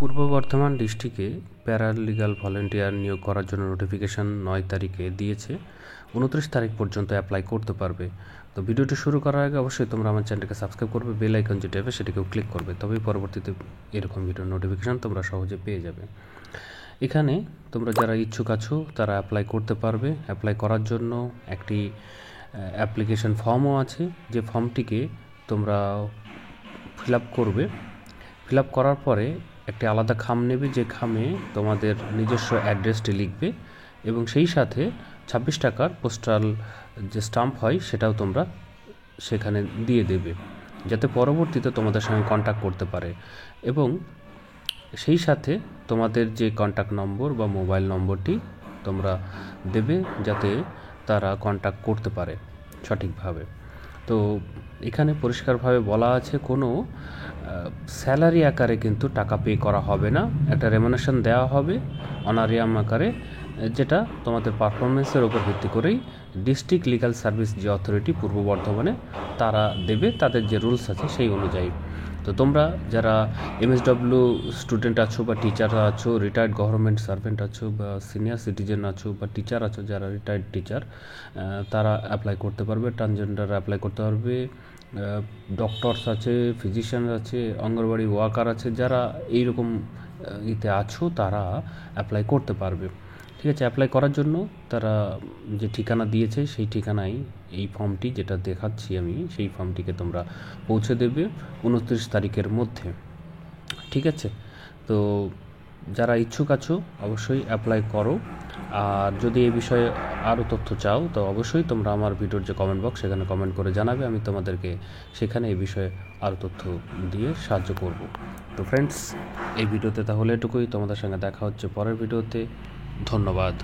পূর্ব বর্ধমান ডিস্ট্রিক্টে paralegal volunteer নিয়োগ করার জন্য নোটিফিকেশান 9 তারিখে দিয়েছে। 29 তারিখ পর্যন্ত অ্যাপ্লাই করতে পারবে। তো ভিডিওটি শুরু করার আগে অবশ্যই তোমরা আমার চ্যানেলকে সাবস্ক্রাইব করবে, বেল আইকন যেটা হবে সেটাকেও ক্লিক করবে, তবেই পরবর্তীতে এরকম ভিডিওর নোটিফিকেশান তোমরা সহজে পেয়ে যাবে। এখানে তোমরা যারা ইচ্ছুক আছো তারা অ্যাপ্লাই করতে পারবে। অ্যাপ্লাই করার জন্য একটি অ্যাপ্লিকেশন ফর্মও আছে, যে ফর্মটিকে তোমরা ফিল আপ করবে। ফিল আপ করার পরে একটি আলাদা খাম নেবে, যে খামে তোমাদের নিজস্ব অ্যাড্রেসটি লিখবে এবং সেই সাথে 26 টাকার পোস্টাল যে স্টাম্প হয় সেটাও তোমরা সেখানে দিয়ে দেবে, যাতে পরবর্তীতে তোমাদের সঙ্গে কন্ট্যাক্ট করতে পারে। এবং সেই সাথে তোমাদের যে কন্ট্যাক্ট নম্বর বা মোবাইল নম্বরটি তোমরা দেবে, যাতে তারা কন্ট্যাক্ট করতে পারে সঠিকভাবে। তো এখানে পরিষ্কারভাবে বলা আছে, কোনো স্যালারি আকারে কিন্তু টাকা পে করা হবে না। একটা রেমুনেশন দেওয়া হবে অনারিয়াম আকারে, যেটা তোমাদের পারফরমেন্সের ওপর ভিত্তি করেই ডিস্ট্রিক্ট লিগ্যাল সার্ভিস যে অথরিটি পূর্ব বর্ধমানে তারা দেবে, তাদের যে রুলস আছে সেই অনুযায়ী। তো তোমরা যারা MSW স্টুডেন্ট আছো বা টিচার আছো, রিটায়ার্ড গভর্নমেন্ট সার্ভেন্ট আছো বা সিনিয়র সিটিজেন আছো বা টিচার আছো, যারা রিটায়ার্ড টিচার, তারা অ্যাপ্লাই করতে পারবে। ট্রান্সজেন্ডার অ্যাপ্লাই করতে পারবে, ডক্টরস আছে, ফিজিশিয়ান আছে, অঙ্গনওয়াড়ি ওয়ার্কার আছে, যারা এইরকম ইতে আছো তারা অ্যাপ্লাই করতে পারবে। ঠিক আছে, অ্যাপ্লাই করার জন্য তারা যে ঠিকানা দিয়েছে সেই ঠিকানায় এই ফর্মটি যেটা দেখাচ্ছি আমি, সেই ফর্মটিকে তোমরা পৌঁছে দেবে 29 তারিখের মধ্যে। ঠিক আছে, তো যারা ইচ্ছুক আছো অবশ্যই অ্যাপ্লাই করো। আর যদি এই বিষয়ে আরও তথ্য চাও তো অবশ্যই তোমরা আমার ভিডিওর যে কমেন্ট বক্স সেখানে কমেন্ট করে জানাবে, আমি তোমাদেরকে সেখানে এই বিষয়ে আরও তথ্য দিয়ে সাহায্য করব। তো ফ্রেন্ডস, এই ভিডিওতে তাহলে এটুকুই। তোমাদের সঙ্গে দেখা হচ্ছে পরের ভিডিওতে। ধন্যবাদ।